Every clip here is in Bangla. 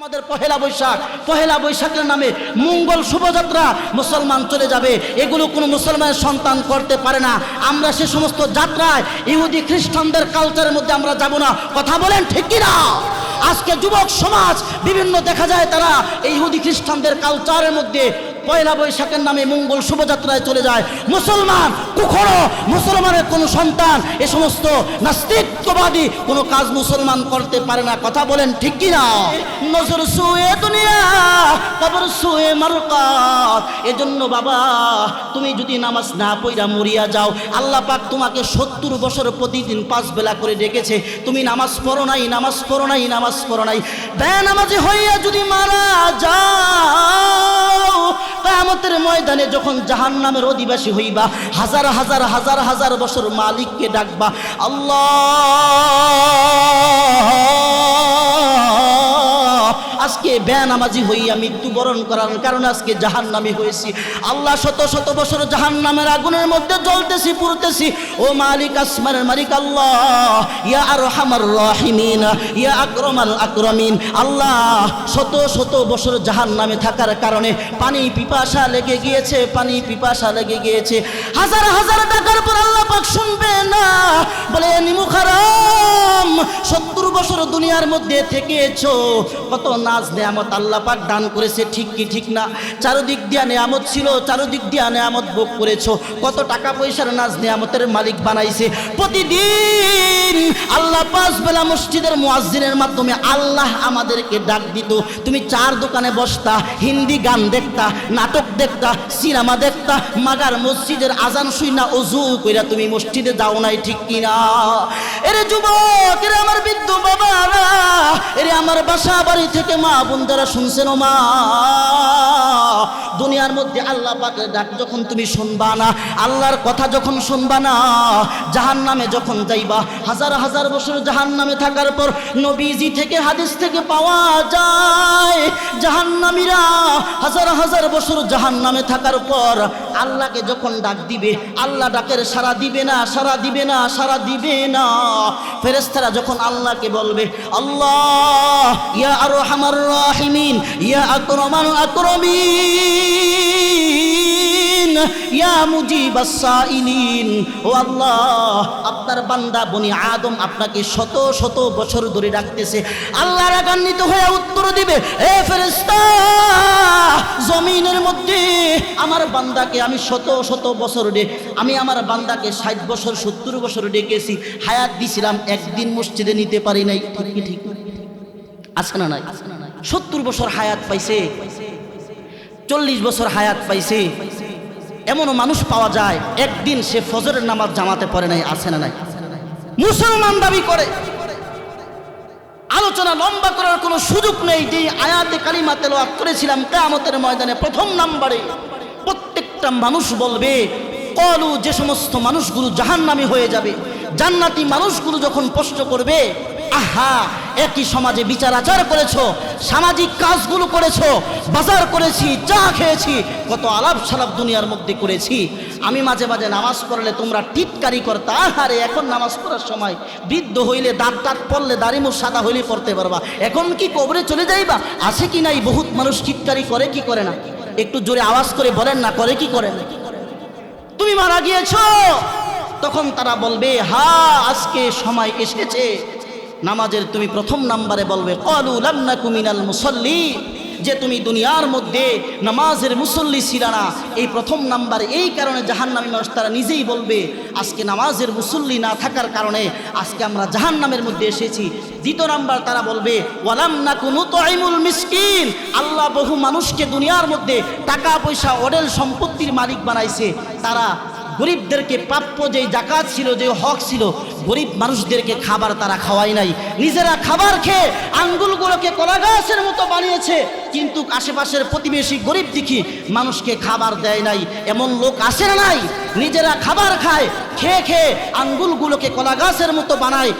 আমাদের পহেলা বৈশাখের নামে মঙ্গল শোভাযাত্রা মুসলমান চলে যাবে, এগুলো কোনো মুসলমানের সন্তান করতে পারে না। আমরা সে সমস্ত যাত্রায় ইহুদি খ্রিস্টানদের কালচারের মধ্যে আমরা যাব না। কথা বলেন ঠিক কি না? আজকে যুবক সমাজ বিভিন্ন দেখা যায় তারা এই ইহুদি খ্রিস্টানদের কালচারের মধ্যে পয়লা বৈশাখের নামে মঙ্গল শোভাযাত্রায় চলে যায়। মুসলমান কখনো মুসলমানের কোনো সন্তান এ সমস্ত নাস্তিকবাদী কোনো কাজ মুসলমান করতে পারে না। কথা বলেন ঠিক কি না? নজর সুয়ে দুনিয়া কবর সুয়ে মারকাত। এজন্য বাবা তুমি যদি নামাজ না পড়া মরিয়া যাও, আল্লাহ পাক তোমাকে 70 বছর প্রতিদিন 5 বেলা করে ডেকেছে, তুমি নামাজ পড়ো নাই, নামাজ পড়ো নাই, নামাজ পড়ো নাই, বেনামাজি হইয়া যদি মারা যাও, কিয়ামতের ময়দানে যখন জাহান্নামের অধিবাসী হইবা, হাজার হাজার হাজার হাজার বছর মালিককে ডাকবা, আল্লাহ আজকে বেনামাজি হইয়া মৃত্যুবরণ করার কারণে আজকে জাহান্নামী হয়েছি। আল্লাহ শত শত বছর জাহান্নামের আগুনের মধ্যে জ্বলতেছি, পুড়তেছি। ও মালিক, আসমানের মালিক আল্লাহ, ইয়া আরহামার রাহিমিন, ইয়া আকরামাল আকরামিন। আল্লাহ শত শত বছর জাহান্নামে থাকার কারণে পানি পিপাসা লেগে গিয়েছে, পানি পিপাসা লেগে গিয়েছে। হাজার হাজার টাকার পর আল্লাহ পাক শুনবে না, বলে নিমুখারাম 70 বছর দুনিয়ার মধ্যে থেকেছো, কত নাজ নেয়ামত আল্লাহ পাক দান করেছে, ঠিক কি ঠিক না? চারদিক দিয়া নেয়ামত ছিল, চারদিক দিয়া নেয়ামত ভোগ করেছো, কত টাকা পয়সার নাজ নেয়ামতের মালিক বানাইছে। প্রতিদিন আল্লাহ 5 বেলা মসজিদের মুয়াজ্জিনের মাধ্যমে আল্লাহ আমাদেরকে ডাক দিত। তুমি 4 দোকানে বসতা, হিন্দি গান দেখতা, নাটক দেখতা, সিনেমা দেখতা, মাগার মসজিদের আজান শুই না ওযু কইরা তুমি মসজিদে যাও নাই, ঠিক কি না? এরে যুবক, এরে আমার বৃদ্ধ বাবারা, এরে আমার বাসা বাড়ি থেকে মা বোনরা শুনছেন, ও মা, দুনিয়ার মধ্যে আল্লাহ পাকের ডাক যখন তুমি শুনবা না, আল্লাহর কথা যখন শুনবা না, জাহান্নামে যখন যাইবা, হাজার হাজার বছর জাহান্নামে থাকার পর নবীজি থেকে হাদিস থেকে পাওয়া যায় জাহান্নামীরা হাজার হাজার বছর জাহান্নামে থাকার পর আল্লাহকে যখন ডাক দিবে, আল্লাহ ডাকের সাড়া দিবে না, সাড়া দিবে না, সাড়া দিবে না। ফেরেশতারা যখন আল্লাহকে বলবে, আল্লাহ ইয়া আরহামার রাহিমিন, ইয়া আকরামাল আকরামিন, ইয়া মুজিবাস সাইলিন, ও আল্লাহ আপনার বান্দা বনি আদম আপনাকে শত শত বছর ধরে ডাকতেছে। আল্লাহ রাগান্বিত হয়ে উত্তর দিবে, এ ফেরেশতা, জমিনের মধ্যে আমার বান্দাকে আমি শত শত বছর আমি আমার বান্দাকে 60 বছর 70 বছর ডেকেছি, হায়াত দিছিলাম, একদিন মসজিদে নিতে পারি নাই, ঠিক কি ঠিক আছে না? নাই 70 বছর হায়াত পাইছে, 40 বছর হায়াত পাইছে, এমনও মানুষ পাওয়া যায় একদিন সে ফজরের নামাজ জামাতে পড়ে নাই, আছে না? নাই মুসলমান দাবি করে। আলোচনা লম্বা করার কোনো সুযোগ নেই। যে আয়াতে কালিমা তেলাওয়াত করেছিলাম কিয়ামতের ময়দানে প্রথম নাম্বারে প্রত্যেকটা মানুষ বলবে, কলু, যে সমস্ত মানুষগুলো জাহান্নামী হয়ে যাবে, জান্নাতি মানুষগুলো যখন প্রশ্ন করবে, আহা, একই সমাজে বিচার আচার করেছো, সামাজিক কাজগুলো করেছো, বাজার করেছি, চা খেয়েছি, কত আলাপ সালাপ দুনিয়ার মধ্যে করেছি, আমি মাঝে মাঝে নামাজ পড়লে তোমরা টিটকারি করতা, আরে এখন নামাজ পড়ার সময়, বৃদ্ধ হইলে দাঁত টাত পড়লে দাড়িমুখ সাদা হইলে পড়তে পারবা, এখন কি কবরে চলে যাইবা? আছে কি নাই? বহুত মানুষ টিটকারি করে কি করে না? একটু জোরে আওয়াজ করে বলেন না, করে কি করে না? তুমি মারা গিয়েছো, তখন তারা বলবে, হ্যাঁ আজকে সময় এসেছে নামাজের। তুমি প্রথম নাম্বারে বলবে, ক্বালু লাম নাকু মিনাল মুসাল্লিন, যে তুমি দুনিয়ার মধ্যে নামাজের মুসল্লি ছিল না। এই প্রথম নাম্বার, এই কারণে জাহান্নামী মানুষ তারা নিজেই বলবে, আজকে নামাজের মুসল্লি না থাকার কারণে আজকে আমরা জাহান্নামের মধ্যে এসেছি। দ্বিতীয় নাম্বার তারা বলবে, ওয়ালাম নাকু নুতঈমুল মিসকিন, আল্লাহ বহু মানুষকে দুনিয়ার মধ্যে টাকা পয়সা অডেল সম্পত্তির মালিক বানাইছে, তারা গরিবদেরকে প্রাপ্য যে জাকাত ছিল, যে হক ছিল, গরিব মানুষদেরকে খাবার তারা খাওয়ায় নাই, নিজেরা খাবার খেয়ে আঙ্গুলগুলোকে কলা গাছের মতো বানিয়েছে, কিন্তু আশেপাশের প্রতিবেশী গরিব দেখি মানুষকে খাবার দেয় নাই। এমন লোক আসে না? নাই, নিজেরা খাবার খায়, খেয়ে খেয়ে আঙ্গুলগুলোকে কলা গাছের মতো বানায়,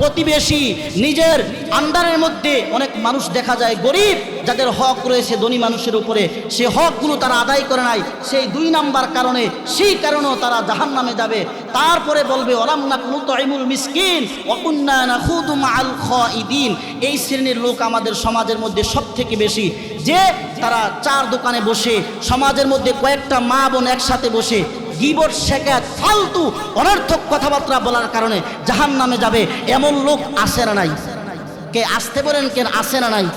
প্রতিবেশী নিজের আন্ডারের মধ্যে অনেক মানুষ দেখা যায় গরিব, যাদের হক রয়েছে ধনী মানুষের উপরে, সে হকগুলো তারা আদায় করে নাই। সেই 2 নাম্বার কারণে, সেই কারণেও তারা জাহান্নামে যাবে। তারপরে বলবে, ওয়ালাম নাকু নুতঈমুল মিসকিন ওয়া কুন্না নাখুদু মাআল খাইদিন। এই শ্রেণীর লোক আমাদের সমাজের মধ্যে সবথেকে বেশি, যে তারা চার দোকানে বসে সমাজের মধ্যে কয়েকটা মা বোন একসাথে বসে গীবত শেখাত ফালতু অনর্থক কথাবার্তা বলার কারণে জাহান্নামে যাবে। এমন লোক আসে না নাই? কে আসতে বলেন, কেন আসে না নাই?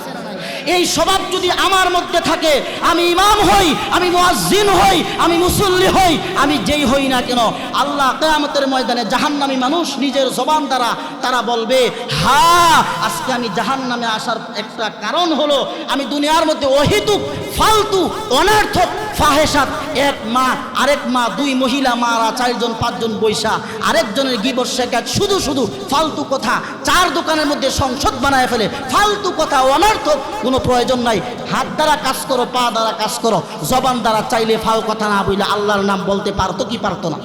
এই স্বভাব যদি আমার মধ্যে থাকে, আমি ইমাম হই, আমি মুয়াজ্জিন হই, আমি মুসল্লি হই, আমি যেই হই না কেন, আল্লাহ কিয়ামতের ময়দানে জাহান্নামী মানুষ নিজের জবান দ্বারা তারা বলবে, হ্যাঁ আজকে আমি জাহান্নামে আসার একটা কারণ হলো আমি দুনিয়ার মধ্যে অহেতুক ফালতু অনর্থক ফাহেসাত, এক মা আরেক মা, দুই মহিলা মারা চারজন পাঁচজন বৈশা আরেকজনের গীবত শেখাত, শুধু শুধু ফালতু কথা, চার দোকানের মধ্যে সংসদ বানায় ফেলে, ফালতু কথা অনর্থক, কোনো প্রয়োজন নাই। হাত দ্বারা কাজ করো, পা দ্বারা কাজ করো, জবান দ্বারা চাইলে ফাও কথা না বললে আল্লাহর নাম বলতে পারতো কি পারতো না?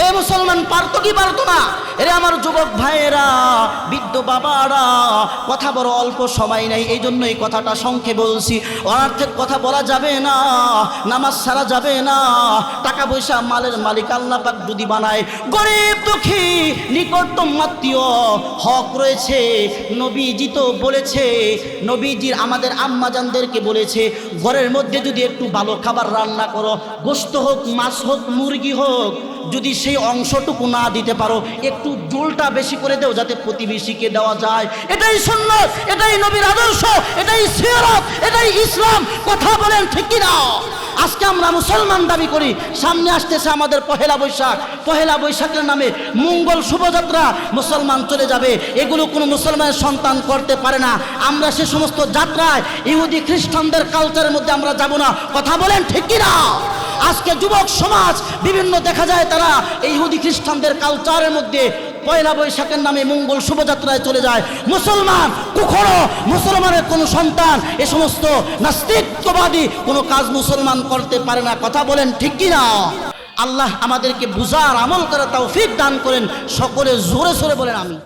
এ মুসলমান, পারতো কি পারতো না? এরে আমার যুবক ভাইয়েরা, বৃদ্ধ বাবারা, কথা বড় অল্প সময় নাই, এই জন্য এই কথাটা সংক্ষেপে বলছি। অনর্থক কথা বলা যাবে না, নামাজ ছাড়া যাবে না, টাকা পয়সা মালের মালিক আল্লাহ পাক যদি বানায়, গরিব দুঃখী নিকটতম আত্মীয় হক রয়েছে। নবীজি তো বলেছে, নবীজির আমাদের আম্মাজানদেরকে বলেছে, ঘরের মধ্যে যদি একটু ভালো খাবার রান্না করো, গোশত হোক, মাছ হোক, মুরগি হোক, যদি সেই অংশটুকু না দিতে পারো, একটু ঝোলটা বেশি করে দেও যাতে প্রতিবেশীকে দেওয়া যায়। এটাই সুন্নাত, এটাই নবীর আদর্শ, এটাই সিরাত, এটাই ইসলাম। কথা বলেন ঠিক কি না? আজকে আমরা মুসলমান দাবি করি, সামনে আসতেছে আমাদের পহেলা বৈশাখ, পহেলা বৈশাখের নামে মঙ্গল শোভাযাত্রা, মুসলমান চলে যাবে, এগুলো কোনো মুসলমানের সন্তান করতে পারে না। আমরা সে সমস্ত যাত্রায় ইহুদি খ্রিস্টানদের কালচারের মধ্যে আমরা যাব না। কথা বলেন ঠিক কি না? আজকে যুবক সমাজ বিভিন্ন দেখা যায় তারা এই ইহুদি খ্রিস্টানদের কালচারের মধ্যে পয়লা বৈশাখের নামে মঙ্গল শোভাযাত্রায় চলে যায়। মুসলমান কখনো, মুসলমানের কোনো সন্তান এ সমস্ত নাস্তিকবাদী কোনো কাজ মুসলমান করতে পারে না। কথা বলেন ঠিক কি না? আল্লাহ আমাদেরকে বুঝার আমল করার তৌফিক দান করেন। সকলে জোরে সোরে বলেন আমিন।